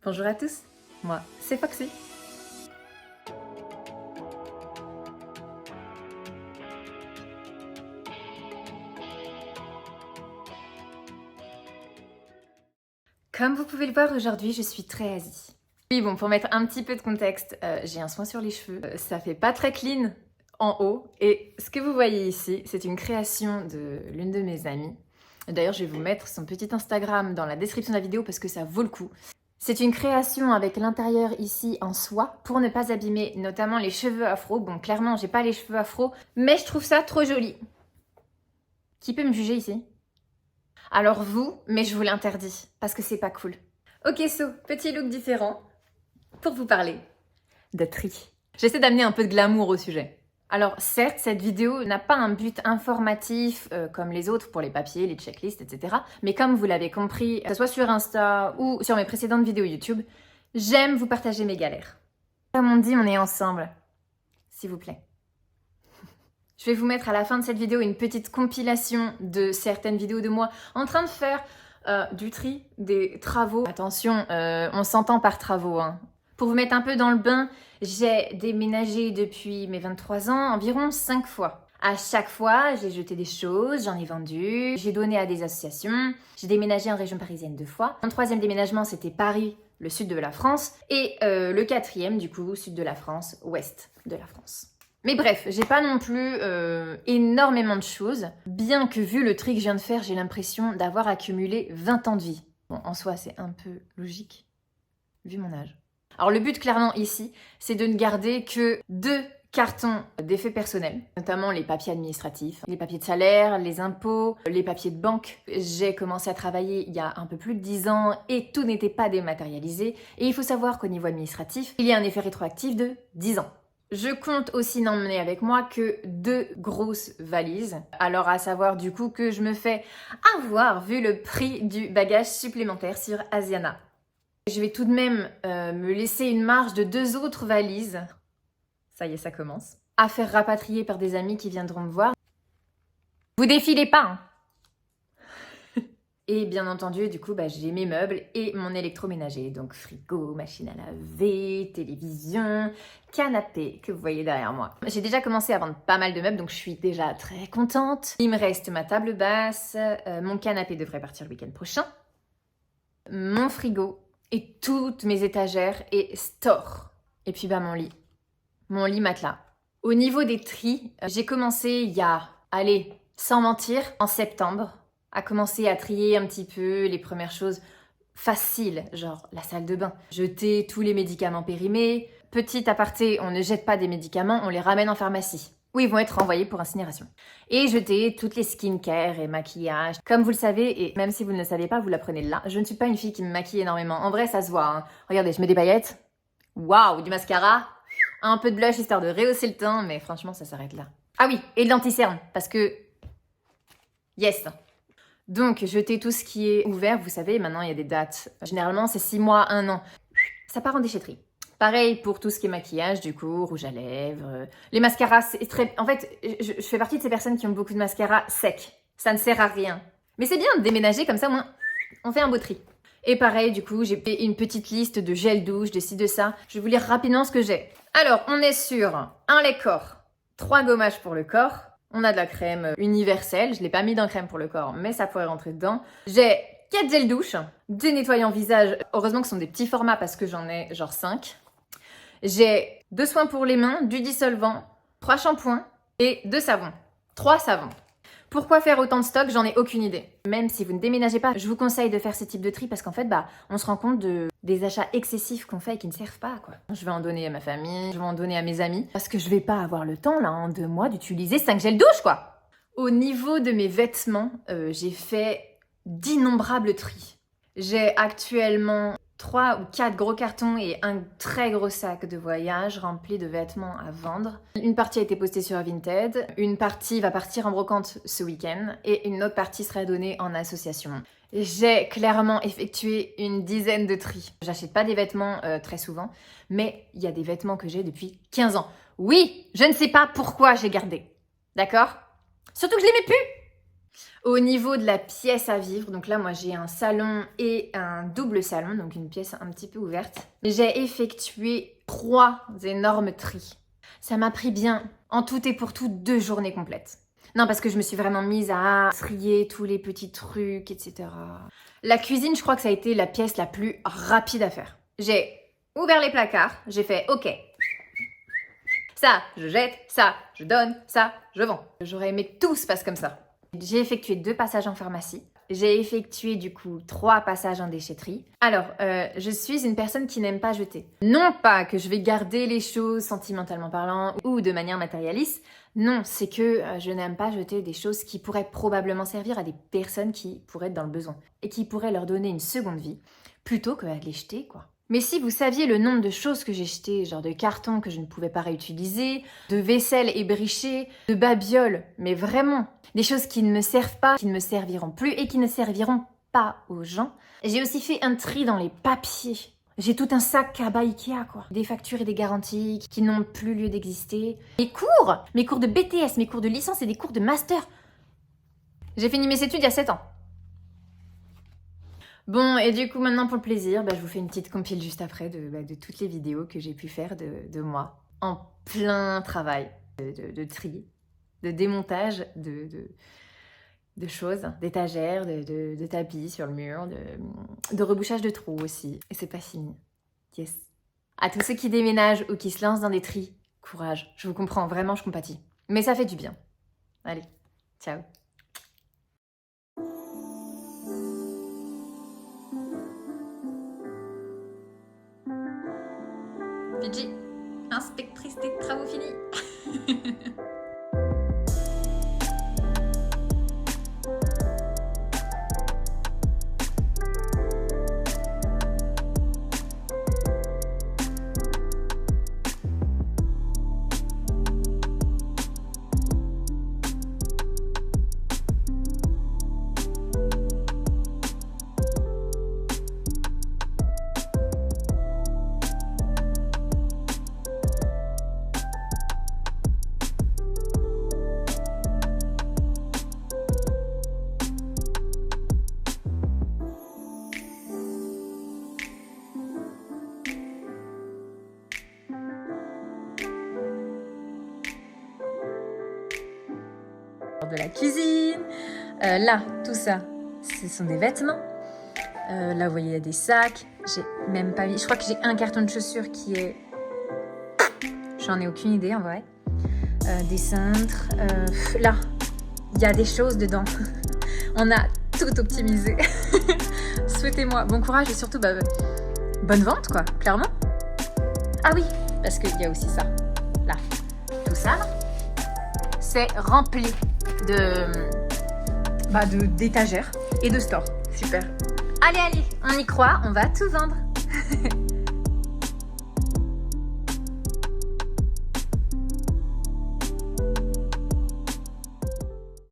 Bonjour à tous, moi c'est Foxy. Comme vous pouvez le voir aujourd'hui, je suis très Asie. Oui bon, pour mettre un petit peu de contexte, j'ai un soin sur les cheveux, ça fait pas très clean en haut et ce que vous voyez ici, c'est une création de l'une de mes amies. D'ailleurs, je vais vous mettre son petit Instagram dans la description de la vidéo parce que ça vaut le coup. C'est une création avec l'intérieur ici en soie pour ne pas abîmer notamment les cheveux afro. Bon, clairement, j'ai pas les cheveux afro, mais je trouve ça trop joli. Qui peut me juger ici? Alors vous, mais je vous l'interdis, parce que c'est pas cool. Ok, petit look différent pour vous parler de tri. J'essaie d'amener un peu de glamour au sujet. Alors certes, cette vidéo n'a pas un but informatif comme les autres pour les papiers, les checklists, etc. Mais comme vous l'avez compris, que ce soit sur Insta ou sur mes précédentes vidéos YouTube, j'aime vous partager mes galères. Comme on dit, on est ensemble. S'il vous plaît. Je vais vous mettre à la fin de cette vidéo une petite compilation de certaines vidéos de moi en train de faire du tri, des travaux. Attention, on s'entend par travaux. Hein. Pour vous mettre un peu dans le bain, j'ai déménagé depuis mes 23 ans environ 5 fois. À chaque fois, j'ai jeté des choses, j'en ai vendu, j'ai donné à des associations, j'ai déménagé en région parisienne 2 fois. Mon troisième déménagement, c'était Paris, le sud de la France, et le quatrième, du coup, sud de la France, ouest de la France. Mais bref, j'ai pas non plus énormément de choses, bien que vu le tri que je viens de faire, j'ai l'impression d'avoir accumulé 20 ans de vie. Bon, en soi, c'est un peu logique, vu mon âge. Alors le but, clairement, ici, c'est de ne garder que 2 cartons d'effets personnels, notamment les papiers administratifs, les papiers de salaire, les impôts, les papiers de banque. J'ai commencé à travailler il y a un peu plus de 10 ans et tout n'était pas dématérialisé. Et il faut savoir qu'au niveau administratif, il y a un effet rétroactif de 10 ans. Je compte aussi n'emmener avec moi que 2 grosses valises. Alors à savoir du coup que je me fais avoir vu le prix du bagage supplémentaire sur Asiana. Je vais tout de même me laisser une marge de 2 autres valises. Ça y est, ça commence. À faire rapatrier par des amis qui viendront me voir. Vous défilez pas hein. Et bien entendu, du coup, j'ai mes meubles et mon électroménager. Donc frigo, machine à laver, télévision, canapé que vous voyez derrière moi. J'ai déjà commencé à vendre pas mal de meubles, donc je suis déjà très contente. Il me reste ma table basse, mon canapé devrait partir le week-end prochain, mon frigo et toutes mes étagères et store. Et puis mon lit. Mon lit matelas. Au niveau des tris, j'ai commencé il y a, allez, sans mentir, en septembre, à commencer à trier un petit peu les premières choses faciles, genre la salle de bain. Jeter tous les médicaments périmés. Petit aparté, on ne jette pas des médicaments, on les ramène en pharmacie, où ils vont être renvoyés pour incinération. Et jeter toutes les skincare et maquillages. Comme vous le savez, et même si vous ne le savez pas, vous l'apprenez là, je ne suis pas une fille qui me maquille énormément. En vrai, ça se voit. Hein. Regardez, je mets des paillettes. Waouh, du mascara. Un peu de blush histoire de rehausser le teint, mais franchement, ça s'arrête là. Ah oui, et de l'anti-cerne, parce que... Yes. Donc, jeter tout ce qui est ouvert, vous savez, maintenant il y a des dates. Généralement, c'est 6 mois, 1 an. Ça part en déchetterie. Pareil pour tout ce qui est maquillage, du coup, rouge à lèvres, les mascaras, c'est très... En fait, je fais partie de ces personnes qui ont beaucoup de mascara sec. Ça ne sert à rien. Mais c'est bien de déménager, comme ça, au moins, on fait un beau tri. Et pareil, du coup, j'ai fait une petite liste de gel douche, de ci, de ça. Je vais vous lire rapidement ce que j'ai. Alors, on est sur un lait corps, 3 gommages pour le corps. On a de la crème universelle. Je l'ai pas mis dans crème pour le corps, mais ça pourrait rentrer dedans. J'ai 4 gels douche, 2 nettoyants visage. Heureusement que ce sont des petits formats parce que j'en ai genre 5. J'ai 2 soins pour les mains, du dissolvant, 3 shampoings et 2 savons. 3 savons. Pourquoi faire autant de stock? J'en ai aucune idée. Même si vous ne déménagez pas, je vous conseille de faire ce type de tri parce qu'en fait, on se rend compte des achats excessifs qu'on fait et qui ne servent pas, quoi. Je vais en donner à ma famille, je vais en donner à mes amis parce que je vais pas avoir le temps, là, en 2 mois, d'utiliser 5 gels douche, quoi. Au niveau de mes vêtements, j'ai fait d'innombrables tris. J'ai actuellement 3 ou 4 gros cartons et un très gros sac de voyage rempli de vêtements à vendre. Une partie a été postée sur Vinted, une partie va partir en brocante ce week-end et une autre partie sera donnée en association. J'ai clairement effectué une dizaine de tris. J'achète pas des vêtements très souvent, mais il y a des vêtements que j'ai depuis 15 ans. Oui, je ne sais pas pourquoi j'ai gardé. D'accord? Surtout que je les mets plus. Au niveau de la pièce à vivre, donc là moi j'ai un salon et un double salon, donc une pièce un petit peu ouverte. J'ai effectué 3 énormes tris. Ça m'a pris bien, en tout et pour tout, 2 journées complètes. Non, parce que je me suis vraiment mise à trier tous les petits trucs, etc. La cuisine, je crois que ça a été la pièce la plus rapide à faire. J'ai ouvert les placards, j'ai fait OK. Ça, je jette, ça, je donne, ça, je vends. J'aurais aimé que tout se passe comme ça. J'ai effectué 2 passages en pharmacie. J'ai effectué du coup 3 passages en déchetterie. Alors, je suis une personne qui n'aime pas jeter. Non pas que je vais garder les choses sentimentalement parlant ou de manière matérialiste. Non, c'est que je n'aime pas jeter des choses qui pourraient probablement servir à des personnes qui pourraient être dans le besoin et qui pourraient leur donner une seconde vie plutôt que de les jeter, quoi. Mais si vous saviez le nombre de choses que j'ai jetées, genre de cartons que je ne pouvais pas réutiliser, de vaisselle ébrichée, de babioles, mais vraiment, des choses qui ne me servent pas, qui ne me serviront plus et qui ne serviront pas aux gens. J'ai aussi fait un tri dans les papiers. J'ai tout un sac à bas Ikea, quoi. Des factures et des garanties qui n'ont plus lieu d'exister. Mes cours de BTS, mes cours de licence et des cours de master. J'ai fini mes études il y a 7 ans. Bon, et du coup, maintenant pour le plaisir, je vous fais une petite compile juste après de toutes les vidéos que j'ai pu faire de moi en plein travail de tri, de démontage de choses, d'étagères, de tapis sur le mur, de rebouchage de trous aussi. Et c'est pas fini. Yes. À tous ceux qui déménagent ou qui se lancent dans des tris, courage. Je vous comprends, vraiment, je compatis. Mais ça fait du bien. Allez, ciao. Fidji, inspectrice des travaux finis. De la cuisine. Là, tout ça, ce sont des vêtements. Là, vous voyez, il y a des sacs. J'ai même pas mis. Je crois que j'ai un carton de chaussures qui est. J'en ai aucune idée en vrai. Des cintres. Là, il y a des choses dedans. On a tout optimisé. Souhaitez-moi bon courage et surtout bonne vente, quoi, clairement. Ah oui, parce qu'il y a aussi ça. Là, tout ça, là, c'est rempli d'étagères et de stores. Super. Allez, on y croit, on va tout vendre.